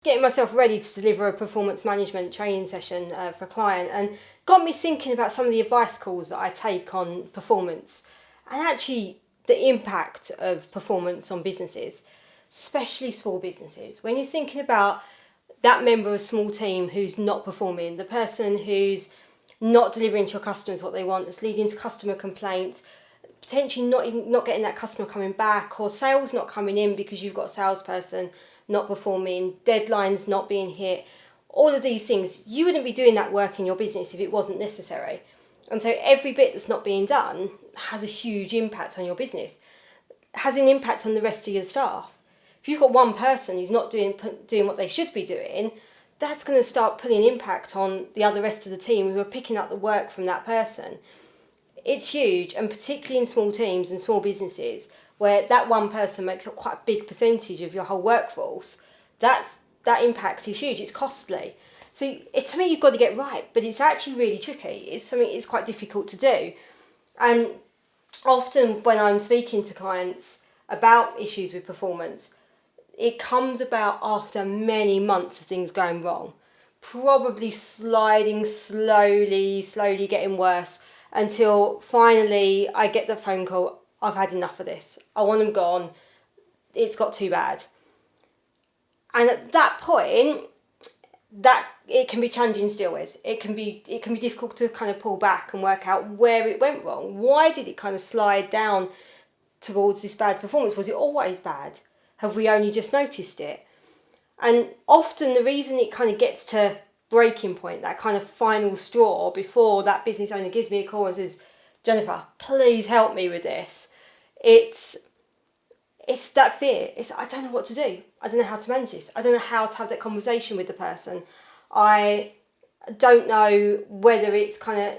getting myself ready to deliver a performance management training session for a client, and got me thinking about some of the advice calls that I take on performance and actually the impact of performance on businesses, especially small businesses. When you're thinking about that member of a small team who's not performing, the person who's not delivering to your customers what they want, that's leading to customer complaints, potentially not getting that customer coming back, or sales not coming in because you've got a salesperson not performing, deadlines not being hit, all of these things, you wouldn't be doing that work in your business if it wasn't necessary. And so every bit that's not being done has a huge impact on your business, has an impact on the rest of your staff. If you've got one person who's not doing what they should be doing, that's going to start putting impact on the other rest of the team who are picking up the work from that person. It's huge, and particularly in small teams and small businesses where that one person makes up quite a big percentage of your whole workforce, that impact is huge. It's costly. So it's something you've got to get right, but it's actually really tricky. It's something it's quite difficult to do. And often when I'm speaking to clients about issues with performance, it comes about after many months of things going wrong, probably sliding slowly getting worse, until finally I get the phone call, I've had enough of this. I want them gone. It's got too bad. And at that point, that it can be challenging to deal with. It can be difficult to kind of pull back and work out where it went wrong. Why did it kind of slide down towards this bad performance? Was it always bad? Have we only just noticed it? And often the reason it kind of gets to breaking point, that kind of final straw before that business owner gives me a call and says, Jenefer, please help me with this. It's that fear. I don't know what to do. I don't know how to manage this. I don't know how to have that conversation with the person. I don't know whether it's kind of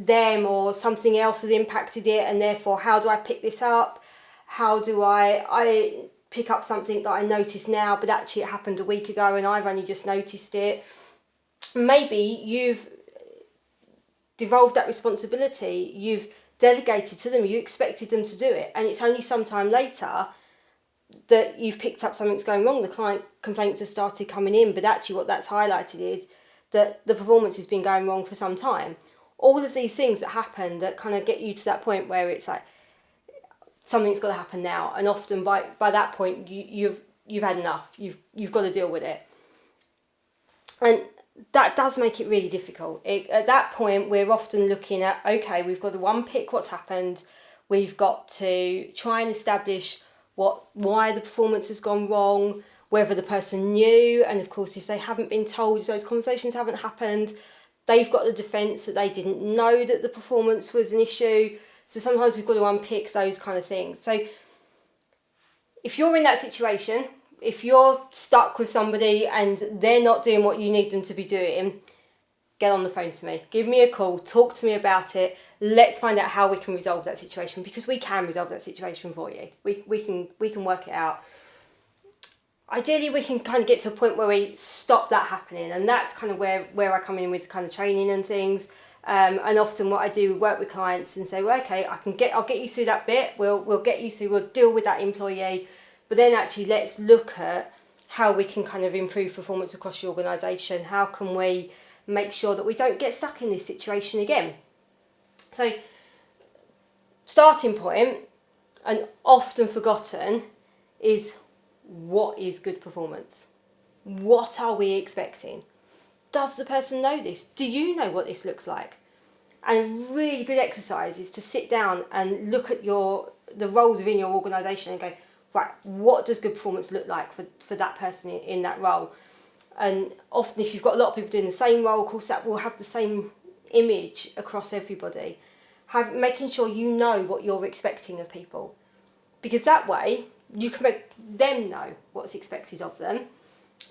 them or something else has impacted it, and therefore how do I pick this up? How do I pick up something that I noticed now, but actually it happened a week ago and I've only just noticed it? Maybe you've devolved that responsibility, you've delegated to them, you expected them to do it, and it's only some time later that you've picked up something's going wrong. The client complaints have started coming in, but actually what that's highlighted is that the performance has been going wrong for some time. All of these things that happen that kind of get you to that point where it's like something's got to happen now, and often by that point you've had enough. You've got to deal with it, and that does make it really difficult. At that point, we're often looking at, okay, we've got to unpick what's happened. We've got to try and establish why the performance has gone wrong, whether the person knew, and of course, if they haven't been told, if those conversations haven't happened, they've got the defence that they didn't know that the performance was an issue. So sometimes we've got to unpick those kind of things. So if you're in that situation, if you're stuck with somebody and they're not doing what you need them to be doing, get on the phone to me. Give me a call. Talk to me about it. Let's find out how we can resolve that situation, because we can resolve that situation for you. We can work it out. Ideally, we can kind of get to a point where we stop that happening, and that's kind of where I come in with kind of training and things. And often what I do, work with clients and say, well, okay, I'll get you through that bit. We'll get you through. We'll deal with that employee. But then actually let's look at how we can kind of improve performance across your organisation. How can we make sure that we don't get stuck in this situation again? So, starting point, and often forgotten, is what is good performance? What are we expecting? Does the person know this? Do you know what this looks like? And a really good exercise is to sit down and look at the roles within your organisation and go, right, what does good performance look like for that person in that role? And often if you've got a lot of people doing the same role, of course that will have the same image across everybody. Making sure you know what you're expecting of people, because that way you can make them know what's expected of them,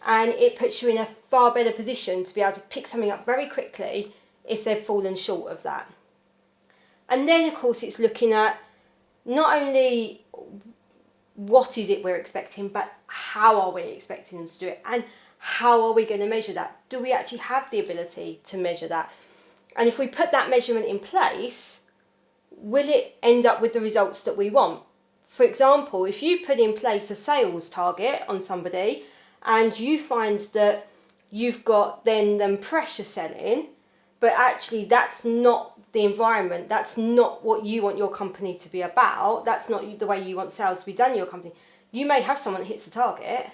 and it puts you in a far better position to be able to pick something up very quickly if they've fallen short of that. And then of course it's looking at not only what is it we're expecting, but how are we expecting them to do it, and how are we going to measure that? Do we actually have the ability to measure that? And if we put that measurement in place, will it end up with the results that we want? For example, if you put in place a sales target on somebody and you find that you've got then them pressure selling, but actually that's not the environment, that's not what you want your company to be about, that's not the way you want sales to be done in your company. You may have someone that hits the target,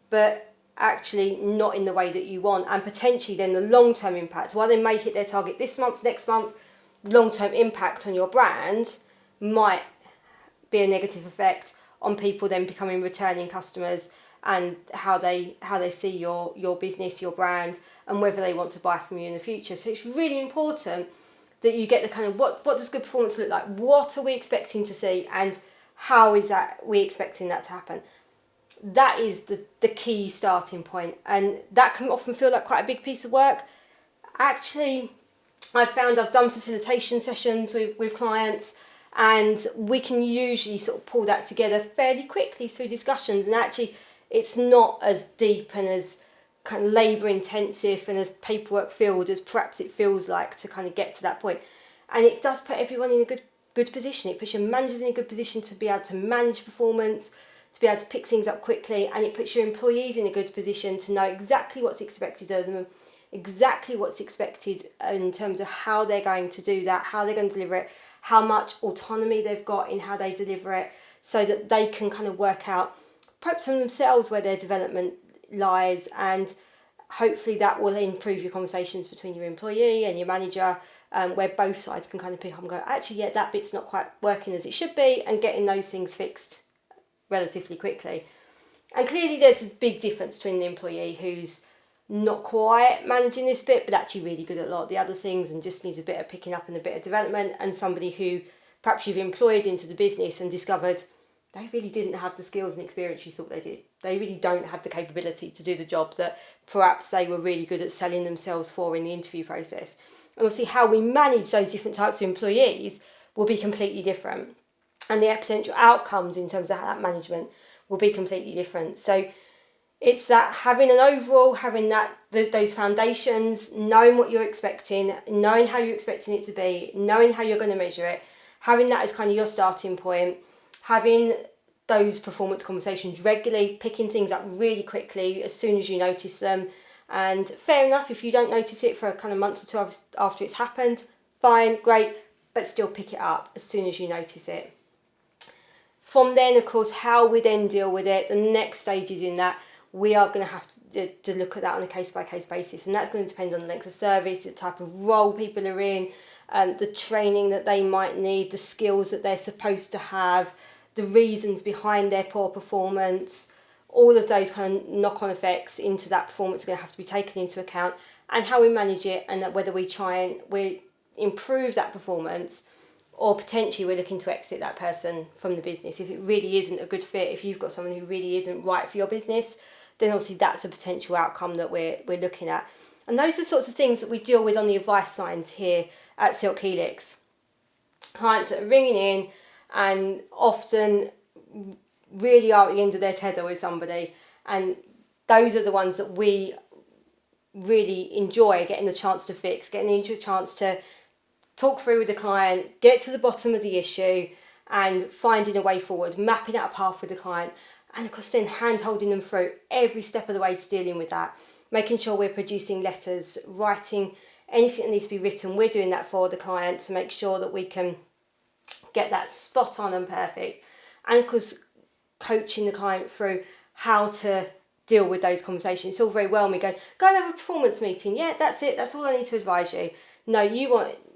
but actually not in the way that you want, and potentially then the long-term impact, while they may hit their target this month, next month, long-term impact on your brand might be a negative effect on people then becoming returning customers, and how they see your business, your brand, and whether they want to buy from you in the future. So it's really important that you get the kind of what does good performance look like? What are we expecting to see, and how is that we expecting that to happen? That is the key starting point, and that can often feel like quite a big piece of work. Actually, I've found I've done facilitation sessions with clients, and we can usually sort of pull that together fairly quickly through discussions, and actually it's not as deep and as kind of labour intensive and as paperwork filled as perhaps it feels like to kind of get to that point. And it does put everyone in a good position. It puts your managers in a good position to be able to manage performance, to be able to pick things up quickly, and it puts your employees in a good position to know exactly what's expected of them, exactly what's expected in terms of how they're going to do that, how they're going to deliver it, how much autonomy they've got in how they deliver it, so that they can kind of work out perhaps from themselves where their development lies, and hopefully that will improve your conversations between your employee and your manager, where both sides can kind of pick up and go, actually, yeah, that bit's not quite working as it should be, and getting those things fixed relatively quickly. And clearly there's a big difference between the employee who's not quite managing this bit but actually really good at a lot of the other things and just needs a bit of picking up and a bit of development, and somebody who perhaps you've employed into the business and discovered they really didn't have the skills and experience you thought they did. They really don't have the capability to do the job that perhaps they were really good at selling themselves for in the interview process. And we'll see how we manage those different types of employees will be completely different, and the potential outcomes in terms of that management will be completely different. So it's that having an overall, having those foundations, knowing what you're expecting, knowing how you're expecting it to be, knowing how you're going to measure it, having that as kind of your starting point, having those performance conversations regularly, picking things up really quickly as soon as you notice them. And fair enough, if you don't notice it for a kind of month or two after it's happened, fine, great, but still pick it up as soon as you notice it. From then, of course, how we then deal with it, the next stages in that, we are going to have to look at that on a case-by-case basis, and that's going to depend on the length of service, the type of role people are in, the training that they might need, the skills that they're supposed to have, the reasons behind their poor performance. All of those kind of knock-on effects into that performance are going to have to be taken into account, and how we manage it, and that whether we try and we improve that performance, or potentially we're looking to exit that person from the business. If it really isn't a good fit, if you've got someone who really isn't right for your business, then obviously that's a potential outcome that we're looking at. And those are the sorts of things that we deal with on the advice lines here at SIlk Helix. Clients that are ringing in and often really are at the end of their tether with somebody, and those are the ones that we really enjoy getting the chance to fix, getting into a chance to talk through with the client, get to the bottom of the issue, and finding a way forward, mapping out a path with the client, and of course then hand-holding them through every step of the way to dealing with that, making sure we're producing letters, writing anything that needs to be written. We're doing that for the client to make sure that we can get that spot on and perfect, and of course coaching the client through how to deal with those conversations. It's all very well me going, go and have a performance meeting, yeah, that's it, that's all I need to advise you. No,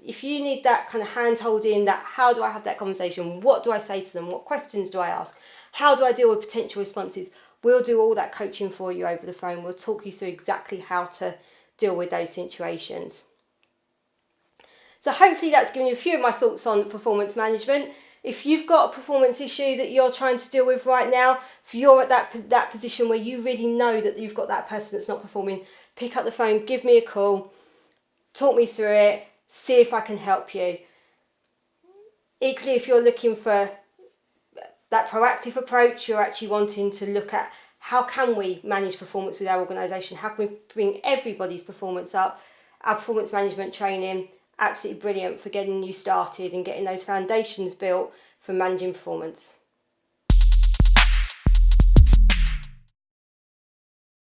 if you need that kind of hand-holding, that how do I have that conversation, what do I say to them, what questions do I ask, how do I deal with potential responses, we'll do all that coaching for you over the phone. We'll talk you through exactly how to deal with those situations. So hopefully that's given you a few of my thoughts on performance management. If you've got a performance issue that you're trying to deal with right now, if you're at that position where you really know that you've got that person that's not performing, pick up the phone, give me a call, talk me through it, see if I can help you. Equally, if you're looking for that proactive approach, you're actually wanting to look at how can we manage performance with our organisation, how can we bring everybody's performance up. Our performance management training, absolutely brilliant for getting you started and getting those foundations built for managing performance.